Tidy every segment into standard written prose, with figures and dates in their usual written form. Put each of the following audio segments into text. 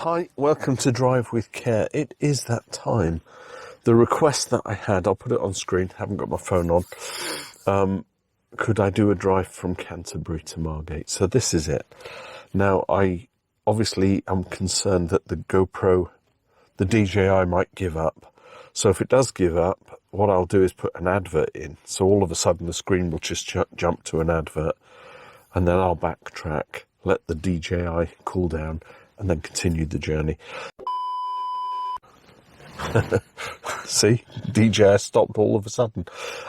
Hi, welcome to Drive with Care. It is that time. The request that I had, I'll put it on screen, haven't got my phone on. Could I do a drive from Canterbury to Margate? So this is it. Now, I obviously am concerned that the GoPro, the DJI might give up. So if it does give up, what I'll do is put an advert in. So all of a sudden the screen will just jump to an advert, and then I'll backtrack, let the DJI cool down, and then continue the journey. See, DJI stopped all of a sudden.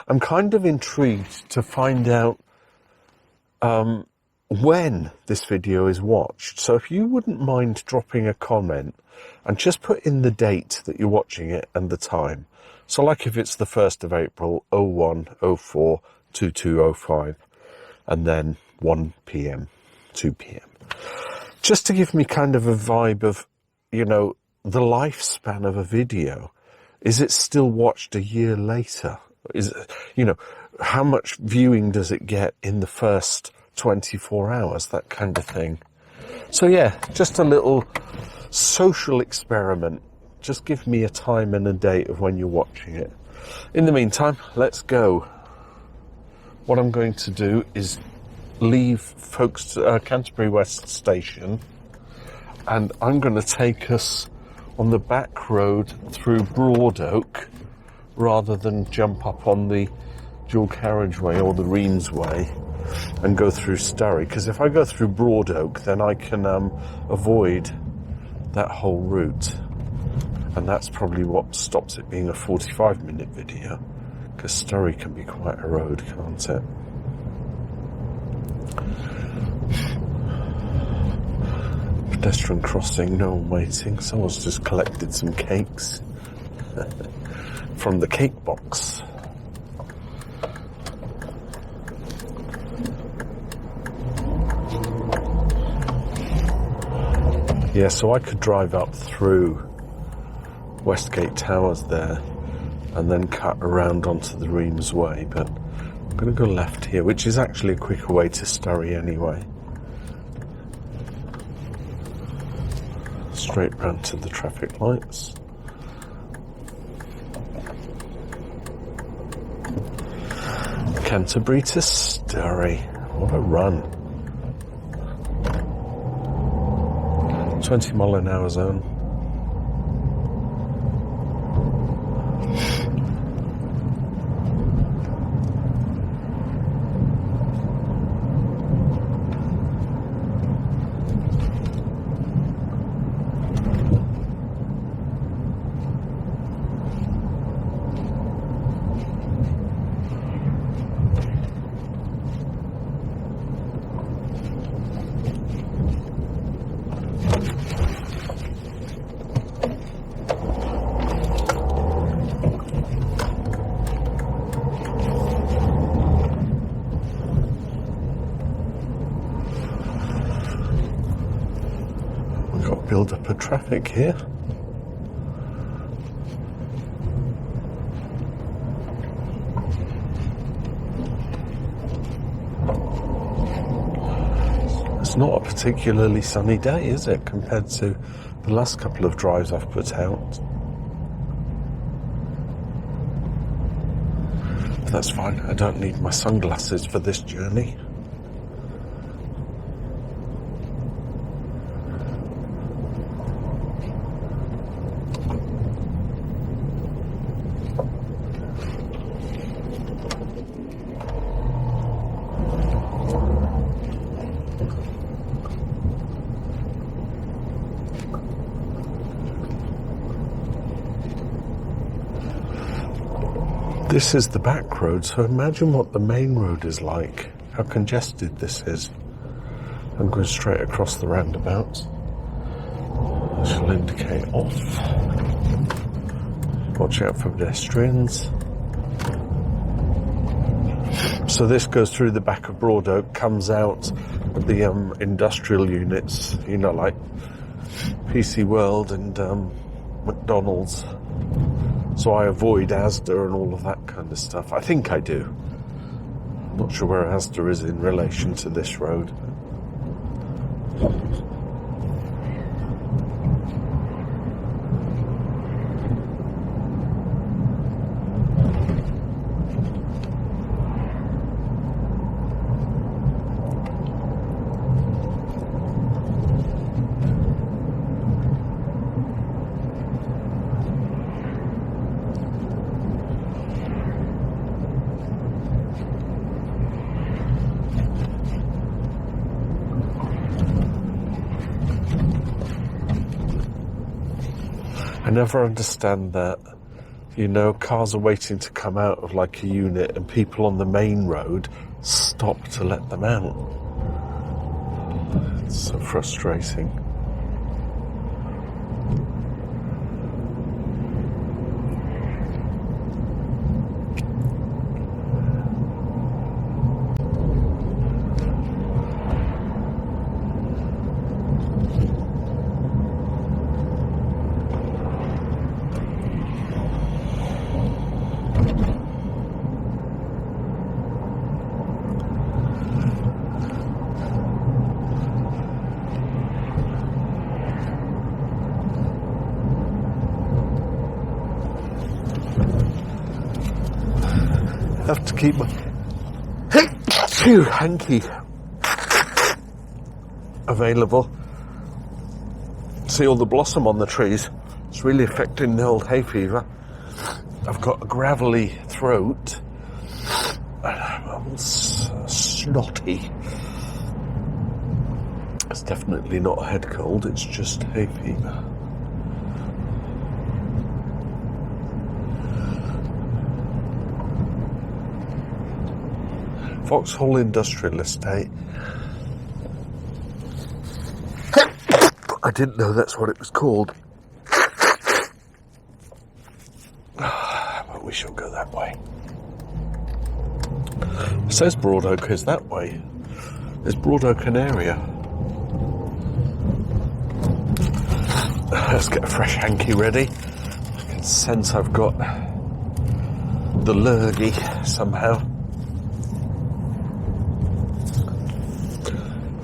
I'm kind of intrigued to find out when this video is watched. So if you wouldn't mind dropping a comment and just put in the date that you're watching it and the time. So like if it's the 1st of April, 01/04/2205, and then 1 p.m, 2 p.m. Just to give me kind of a vibe of, you know, the lifespan of a video. Is it still watched a year later? Is it, you know, how much viewing does it get in the first 24 hours? That kind of thing. So yeah, just a little social experiment. Just give me a time and a date of when you're watching it. In the meantime, let's go. What I'm going to do is leave Canterbury West Station, and I'm going to take us on the back road through Broadoak rather than jump up on the dual carriageway or the Reamsway and go through Sturry, because if I go through Broadoak then I can avoid that whole route, and that's probably what stops it being a 45-minute video, because Sturry can be quite a road, can't it? Pedestrian crossing, no one waiting. Someone's just collected some cakes from the cake box. Yeah, so I could drive up through Westgate Towers there and then cut around onto the Reamsway, but I'm going to go left here, which is actually a quicker way to Sturry anyway. Straight round to the traffic lights. Canterbury to Sturry. What a run. 20-mile-an-hour zone. Build up a traffic here. It's not a particularly sunny day, is it, compared to the last couple of drives I've put out? But that's fine, I don't need my sunglasses for this journey. This is the back road, so imagine what the main road is like, how congested this is. I'm going straight across the roundabout. I shall indicate off. Watch out for pedestrians. So this goes through the back of Broadoak, comes out of the industrial units, you know, like PC World and McDonald's. So I avoid Asda and all of that kind of stuff. I think I do. I'm not sure where Asda is in relation to this road. never understand that. You know, cars are waiting to come out of like a unit and people on the main road stop to let them out. It's so frustrating. Have to keep my hanky available. See all the blossom on the trees. It's really affecting the old hay fever. I've got a gravelly throat and I'm all snotty. It's definitely not a head cold, it's just hay fever. Vauxhall Industrial Estate. I didn't know that's what it was called. But we shall go that way. It says Broad Oak is that way. There's Broad Oak an area. Let's get a fresh hanky ready. I can sense I've got the lurgy somehow.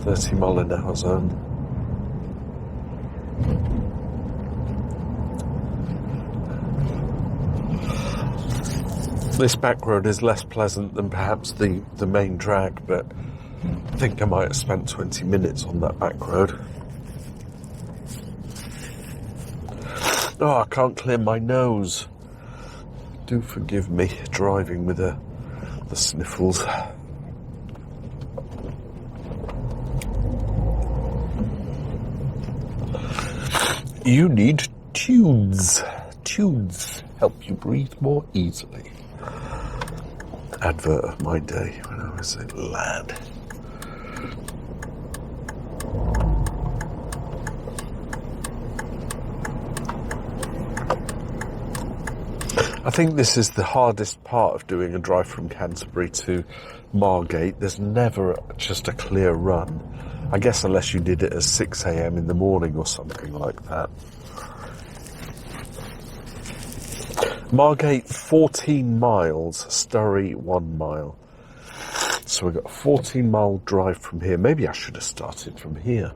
30 mile an hour zone. This back road is less pleasant than perhaps the main drag, but I think I might have spent 20 minutes on that back road. Oh, I can't clear my nose. Do forgive me driving with the sniffles. You need tunes. Tunes help you breathe more easily. Advert of my day when I was a lad. I think this is the hardest part of doing a drive from Canterbury to Margate. There's never just a clear run. I guess unless you did it at 6 a.m. in the morning or something like that. Margate 14 miles, Sturry 1 mile. So we've got a 14-mile drive from here. Maybe I should have started from here.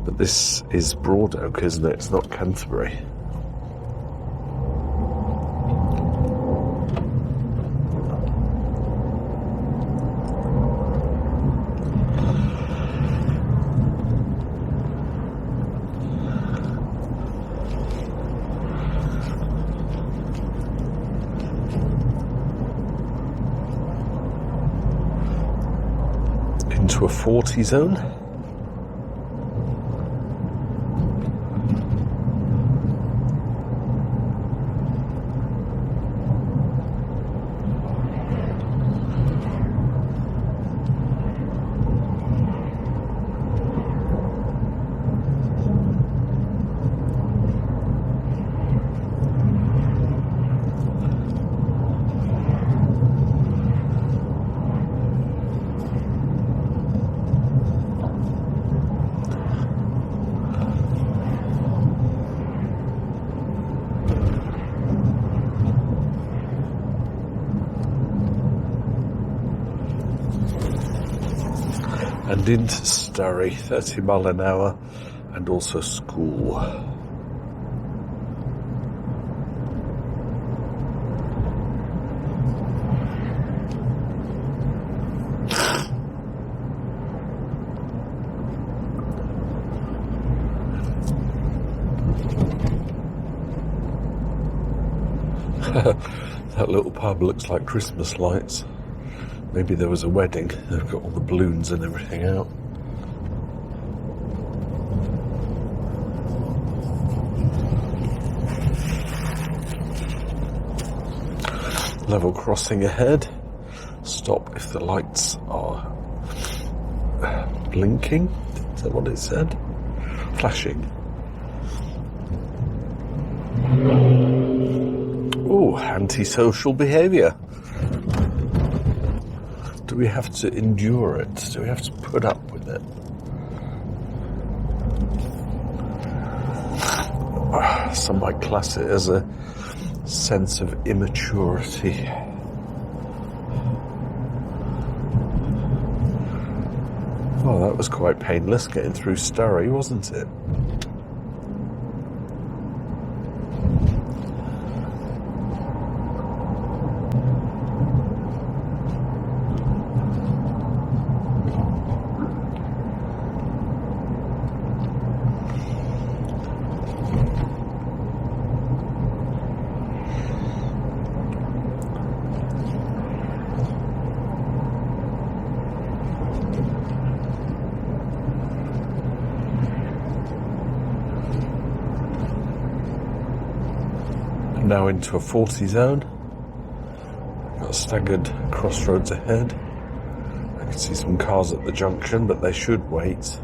But this is Broad Oak, isn't it? It's not Canterbury. Into a 40 zone. And into Sturry, 30 mile an hour, and also school. That little pub looks like Christmas lights. Maybe there was a wedding. They've got all the balloons and everything out. Level crossing ahead. Stop if the lights are blinking. Is that what it said? Flashing. Oh, antisocial behaviour. Do we have to endure it? Do we have to put up with it? Some might class it as a sense of immaturity. Oh, that was quite painless getting through Starry, wasn't it? Now into a 40 zone. Got staggered crossroads ahead. I can see some cars at the junction, but they should wait.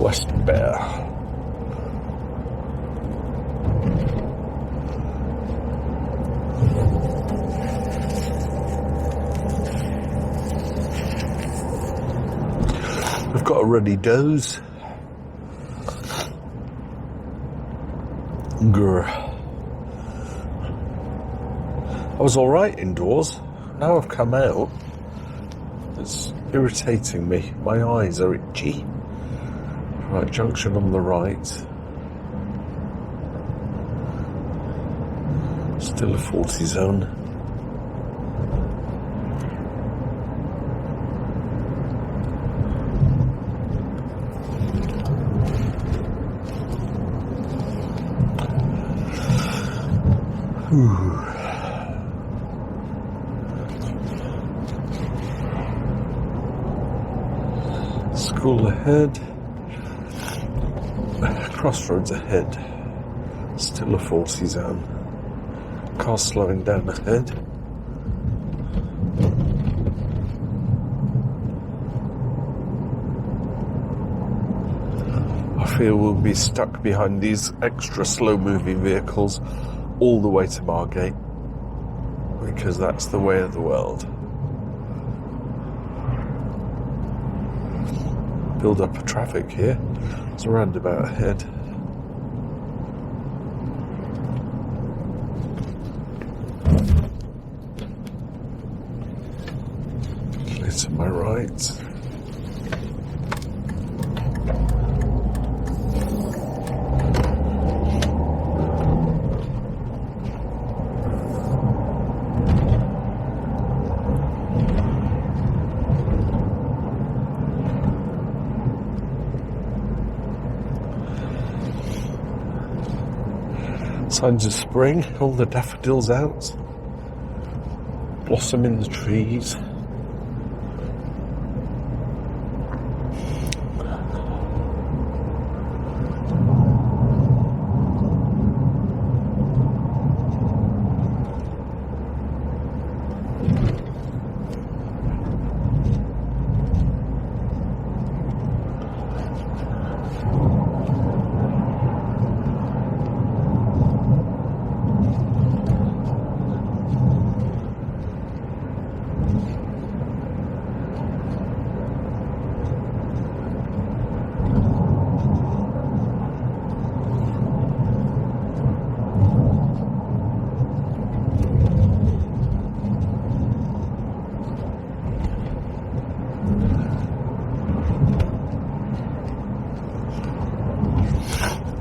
West Bear. We've got a ruddy doze. Grr. I was alright indoors. Now I've come out, it's irritating me. My eyes are itchy. Right, junction on the right. Still a 40 zone. School ahead. Crossroads ahead. Still a 40 zone. Car slowing down ahead. I feel we'll be stuck behind these extra slow-moving vehicles all the way to Margate, because that's the way of the world. Build up of traffic here. There's a roundabout ahead. Clear to my right. Signs of spring, all the daffodils out, blossom in the trees.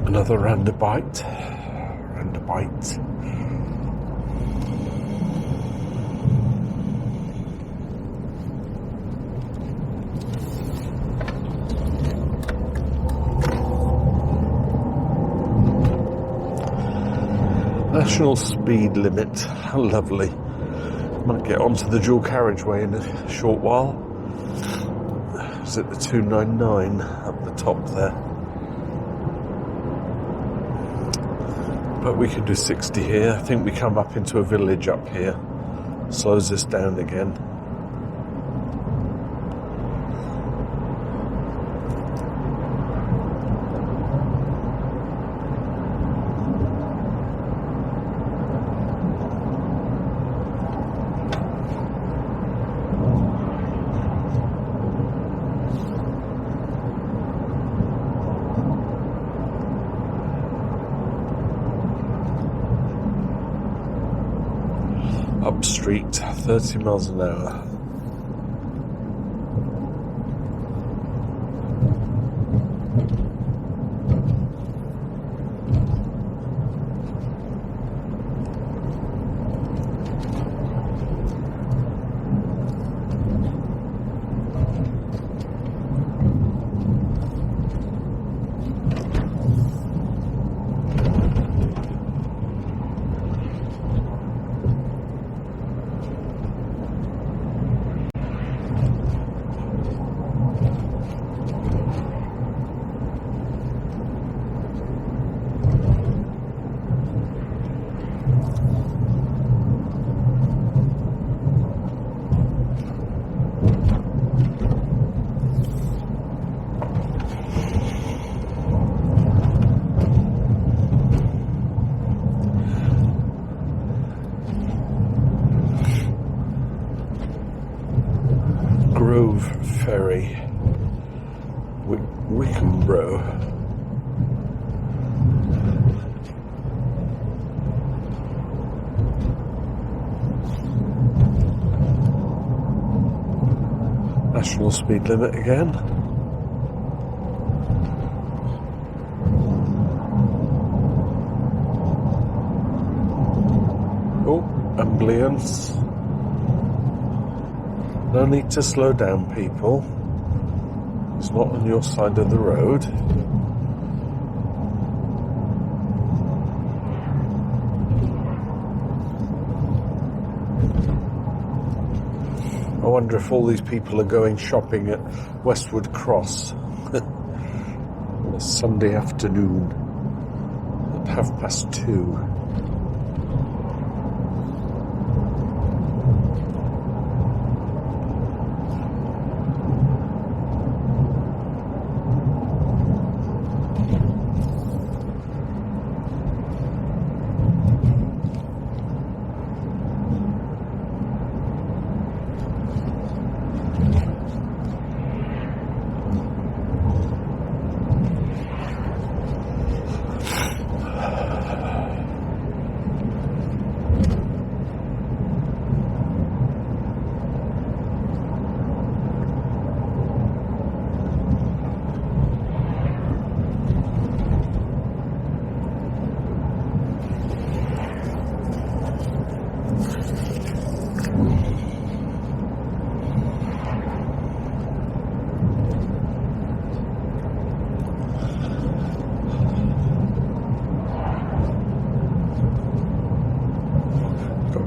Another roundabout. National speed limit. How lovely. Might get onto the dual carriageway in a short while. Is it the 299 up the top there? But we could do 60 here. I think we come up into a village up here. Slows us down again. Up street, 30 miles an hour. Grove Ferry, Wickhamborough. National speed limit again. Oh, ambulance. No need to slow down, people. It's not on your side of the road. I wonder if all these people are going shopping at Westwood Cross. Sunday afternoon at 2:30.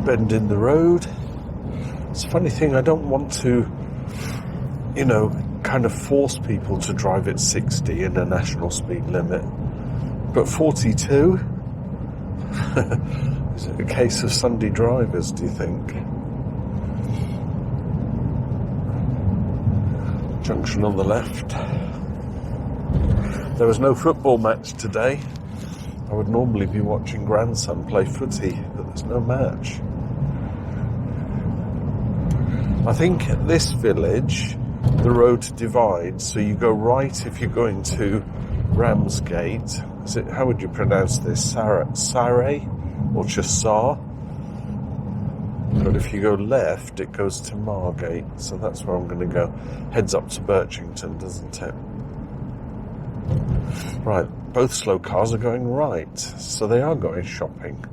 Bend in the road. It's a funny thing, I don't want to, kind of force people to drive at 60 in a national speed limit. But 42? Is it a case of Sunday drivers, do you think? Junction on the left. There was no football match today. I would normally be watching grandson play footy, but there's no match. I think at this village, the road divides, so you go right if you're going to Ramsgate. How would you pronounce this? Saray or Chasar? But if you go left, it goes to Margate, so that's where I'm going to go. Heads up to Birchington, doesn't it? Right, both slow cars are going right, so they are going shopping.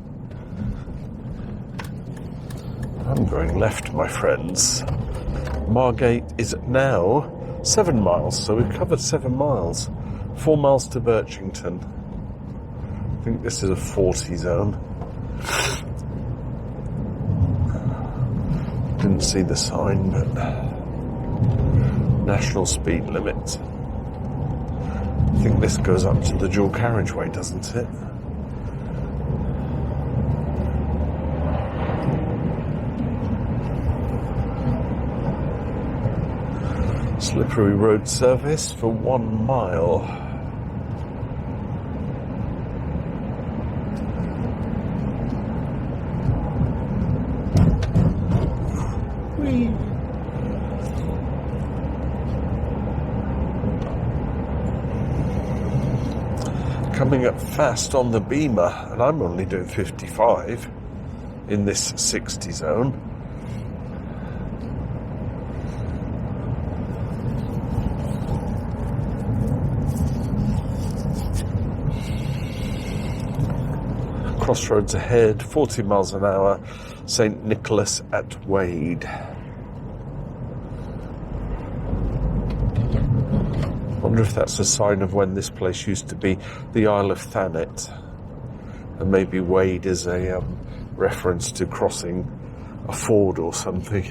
I'm going left, my friends. Margate is now 7 miles, so we've covered 7 miles. 4 miles to Birchington. I think this is a 40 zone. couldn't see the sign, but national speed limit. I think this goes up to the dual carriageway, doesn't it? Slippery road service for 1 mile. Whee! Coming up fast on the Beamer, and I'm only doing 55 in this 60 zone. Crossroads ahead, 40 miles an hour, St. Nicholas at Wade. Wonder if that's a sign of when this place used to be the Isle of Thanet, and maybe Wade is a reference to crossing a ford or something.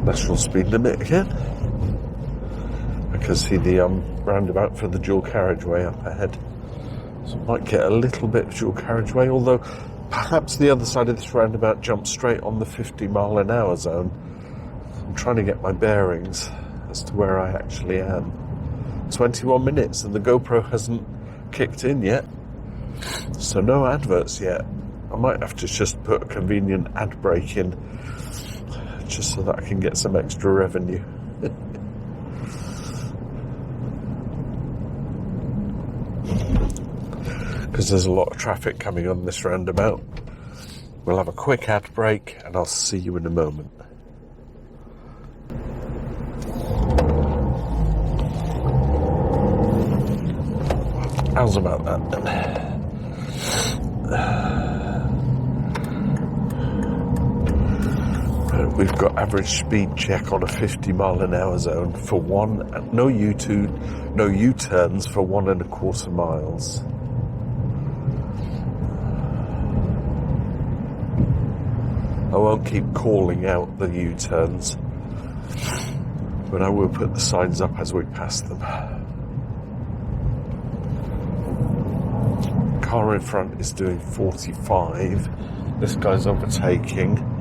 National speed limit again. I can see the roundabout for the dual carriageway up ahead, so I might get a little bit of dual carriageway, although perhaps the other side of this roundabout jumps straight on the 50 mile an hour zone. I'm trying to get my bearings as to where I actually am. 21 minutes and the GoPro hasn't kicked in yet, so no adverts yet. I might have to just put a convenient ad break in, just so that I can get some extra revenue. Because there's a lot of traffic coming on this roundabout. We'll have a quick ad break and I'll see you in a moment. How's about that then? We've got average speed check on a 50 mile an hour zone for no U-turns for 1.25 miles. I won't keep calling out the U-turns, but I will put the signs up as we pass them. Car in front is doing 45. This guy's overtaking.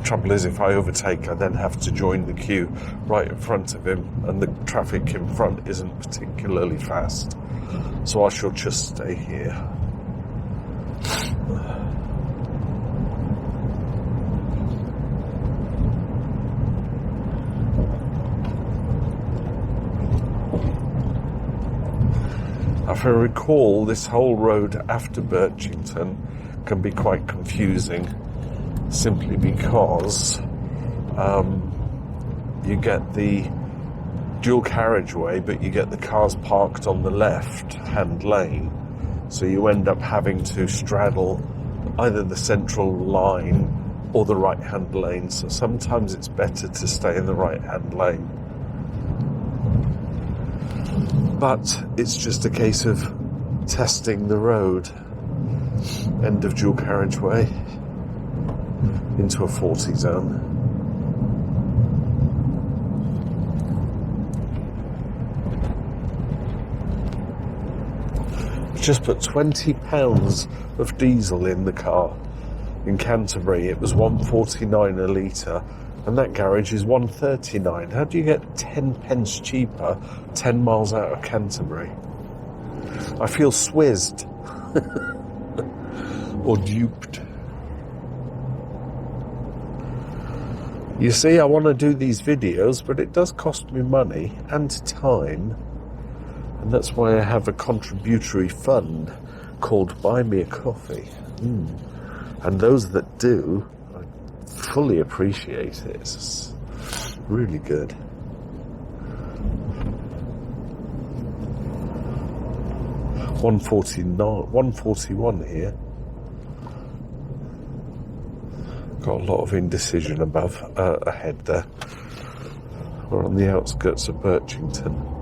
Trouble is, if I overtake, I then have to join the queue right in front of him, and the traffic in front isn't particularly fast, so I shall just stay here. If I recall, this whole road after Birchington can be quite confusing, simply because you get the dual carriageway, but you get the cars parked on the left-hand lane, so you end up having to straddle either the central line or the right-hand lane, so sometimes it's better to stay in the right-hand lane. But it's just a case of testing the road. End of dual carriageway into a 40 zone. Just put £20 of diesel in the car. In Canterbury it was £1.49 a litre, and that garage is £1.39. How do you get 10 pence cheaper 10 miles out of Canterbury? I feel swizzed or duped. You see, I want to do these videos, but it does cost me money and time, and that's why I have a contributory fund called Buy Me a Coffee. And those that do, I fully appreciate it. It's really good. 141 here. Got a lot of indecision ahead there. We're on the outskirts of Birchington.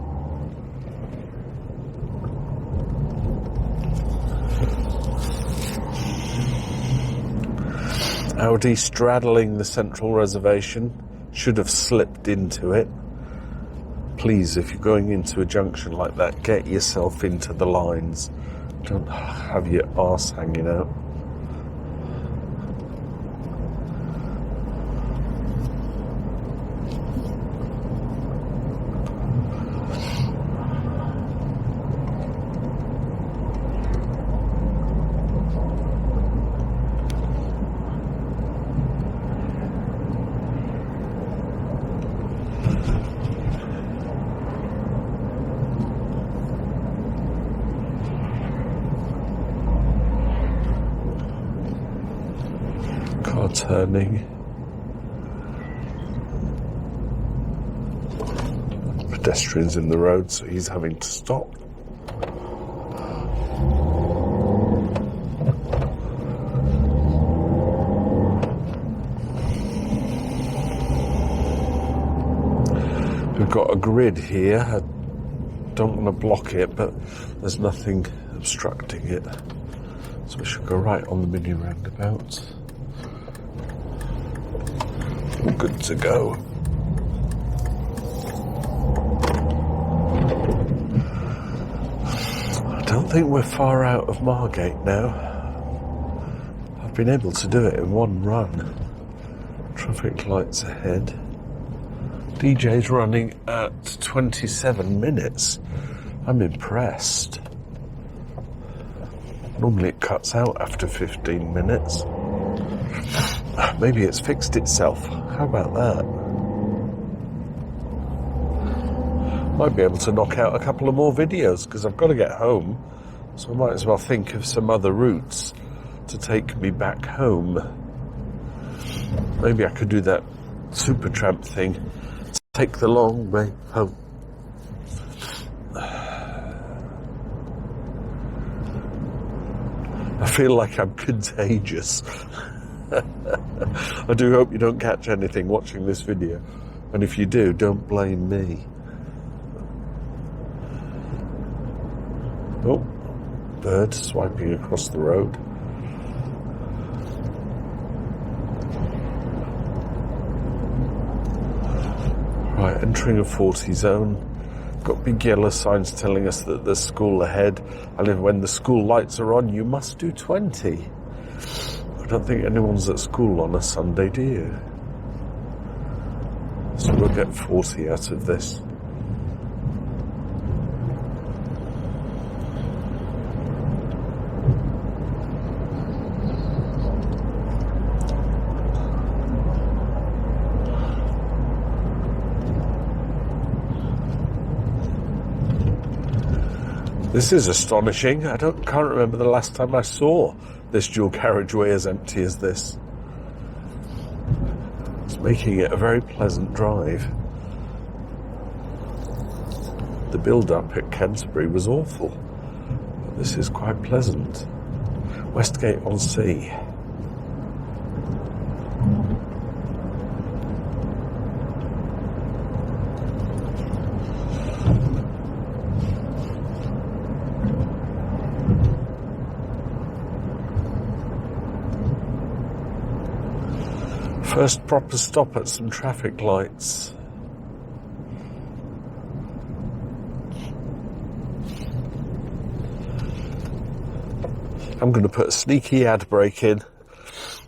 Audi straddling the central reservation, should have slipped into it. Please, if you're going into a junction like that, get yourself into the lines. Don't have your arse hanging out. Car turning. Pedestrians in the road, so he's having to stop. We've got a grid here. I don't want to block it, but there's nothing obstructing it. So we should go right on the mini roundabout. All good to go. I don't think we're far out of Margate now. I've been able to do it in one run. Traffic lights ahead. DJ's running at 27 minutes. I'm impressed. Normally it cuts out after 15 minutes. Maybe it's fixed itself. How about that? Might be able to knock out a couple of more videos because I've got to get home. So I might as well think of some other routes to take me back home. Maybe I could do that Supertramp thing. Take the long way home. I feel like I'm contagious. I do hope you don't catch anything watching this video. And if you do, don't blame me. Oh, bird swiping across the road. Right, entering a 40 zone. Got big yellow signs telling us that there's school ahead. And when the school lights are on, you must do 20. I don't think anyone's at school on a Sunday, do you? So we'll get 40 out of this. This is astonishing. I can't remember the last time I saw this dual carriageway as empty as this. It's making it a very pleasant drive. The build-up at Canterbury was awful. But this is quite pleasant. Westgate-on-Sea. First proper stop at some traffic lights. I'm going to put a sneaky ad break in.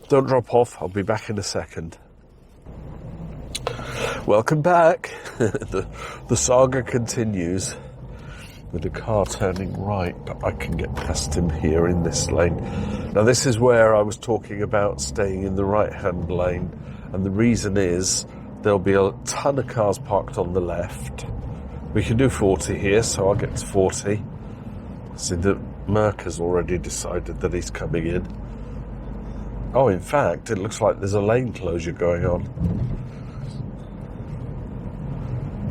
Don't drop off, I'll be back in a second. Welcome back. The saga continues with a car turning right, but I can get past him here in this lane. Now this is where I was talking about staying in the right-hand lane, and the reason is there'll be a ton of cars parked on the left. We can do 40 here, so I'll get to 40. See that Merck has already decided that he's coming in. Oh, in fact, it looks like there's a lane closure going on.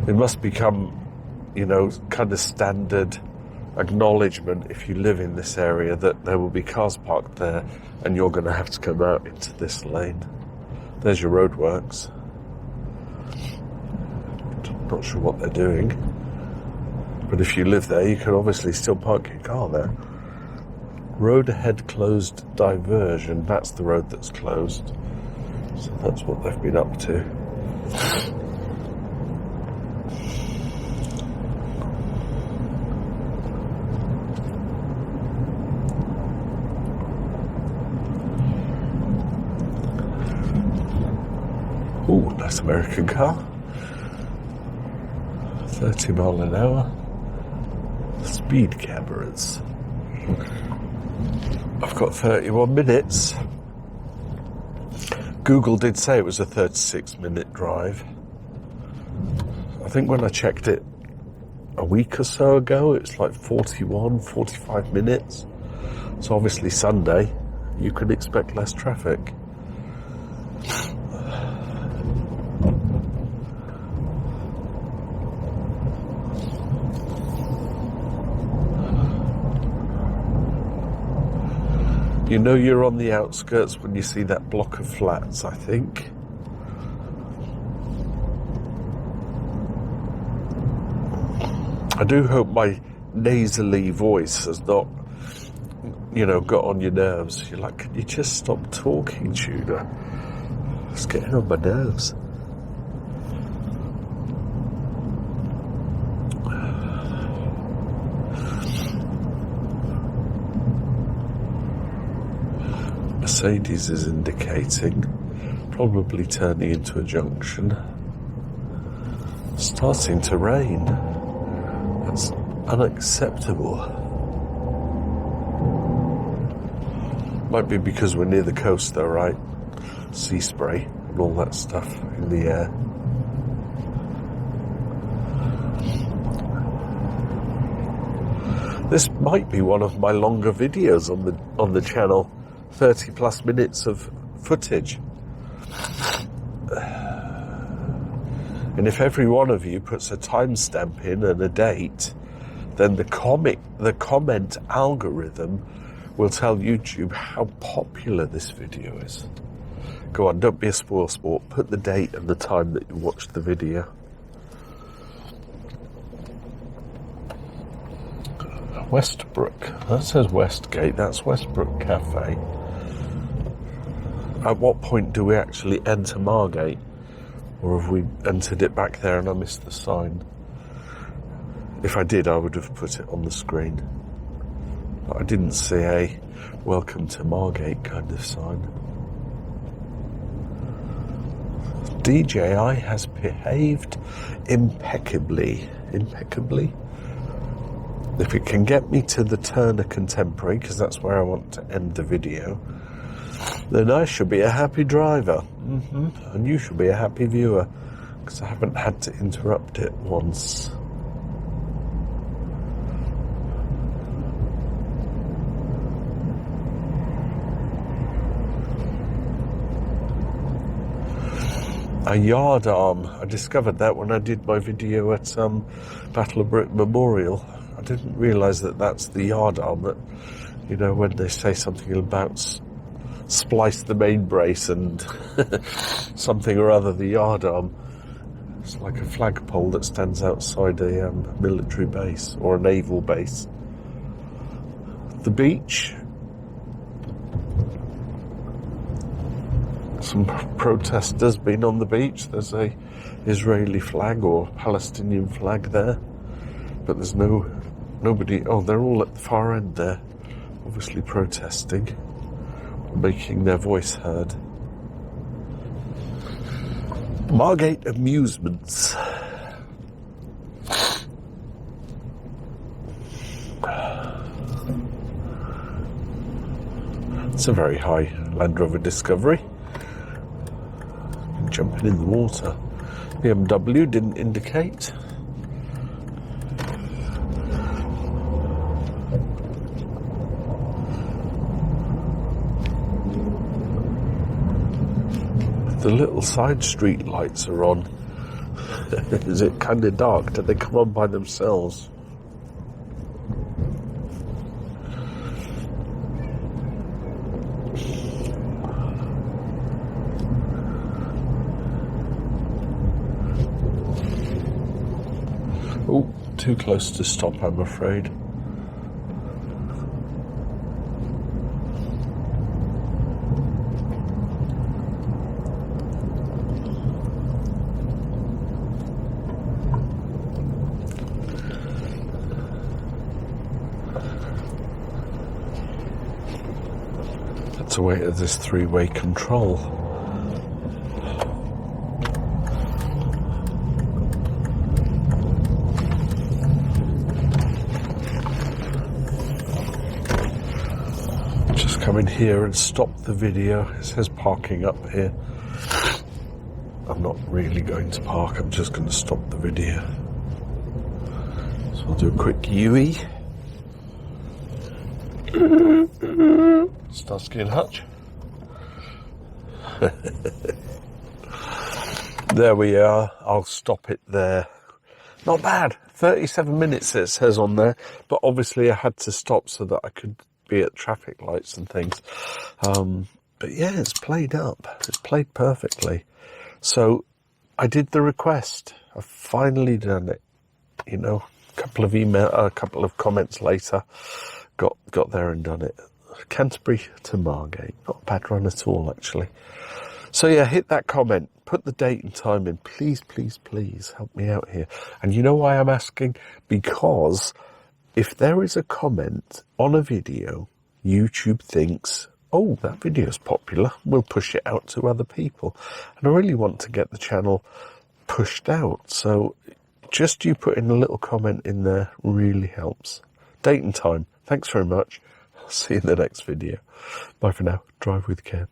It must become, you know, kind of standard acknowledgement, if you live in this area, that there will be cars parked there and you're going to have to come out into this lane. There's your roadworks. Not sure what they're doing, but if you live there, you can obviously still park your car there. Road ahead closed diversion. That's the road that's closed. So that's what they've been up to. Ooh, nice American car. 30 mile an hour. Speed cameras. I've got 31 minutes. Google did say it was a 36-minute drive. I think when I checked it a week or so ago, it's like 41, 45 minutes. So obviously Sunday, you can expect less traffic. You know you're on the outskirts when you see that block of flats, I think. I do hope my nasally voice has not, got on your nerves. You're like, can you just stop talking, Tudor? It's getting on my nerves. Mercedes is indicating, probably turning into a junction. Starting to rain. That's unacceptable. Might be because we're near the coast though, right? Sea spray and all that stuff in the air. This might be one of my longer videos on the channel. 30 plus minutes of footage. And if every one of you puts a timestamp in and a date, then the comment algorithm will tell YouTube how popular this video is. Go on, don't be a spoilsport. Put the date and the time that you watched the video. Westbrook. That says Westgate. That's Westbrook Cafe. At what point do we actually enter Margate? Or have we entered it back there and I missed the sign? If I did, I would have put it on the screen. But I didn't see a welcome to Margate kind of sign. DJI has behaved impeccably. Impeccably? If it can get me to the Turner Contemporary, because that's where I want to end the video, then I should be a happy driver. And you should be a happy viewer, because I haven't had to interrupt it once. A yard arm. I discovered that when I did my video at Battle of Britain Memorial. I didn't realise that that's the yard arm that, when they say something about splice the main brace and something or other, the yard arm. It's like a flagpole that stands outside a military base or a naval base. The beach. Some protesters been on the beach. There's a Israeli flag or Palestinian flag there, but there's nobody. Oh, they're all at the far end there, obviously protesting, making their voice heard. Margate Amusements. It's a very high Land Rover Discovery. Jumping in the water. BMW didn't indicate. The little side street lights are on. Is it kind of dark? Do they come on by themselves? too close to stop, I'm afraid. To wait at this three-way control. Just come in here and stop the video. It says parking up here. I'm not really going to park, I'm just going to stop the video. So I'll do a quick UE. Starsky and Hutch. There we are. I'll stop it there. Not bad. 37 minutes it says on there, but obviously I had to stop so that I could be at traffic lights and things. But yeah, it's played up. It's played perfectly. So I did the request. I've finally done it. You know, a couple of comments later, got there and done it. Canterbury to Margate. Not a bad run at all, actually. So yeah, hit that comment. Put the date and time in. Please, please, please help me out here. And you know why I'm asking? Because if there is a comment on a video, YouTube thinks, oh, that video's popular, we'll push it out to other people. And I really want to get the channel pushed out. So just you putting a little comment in there really helps. Date and time. Thanks very much. See you in the next video. Bye for now. Drive with care.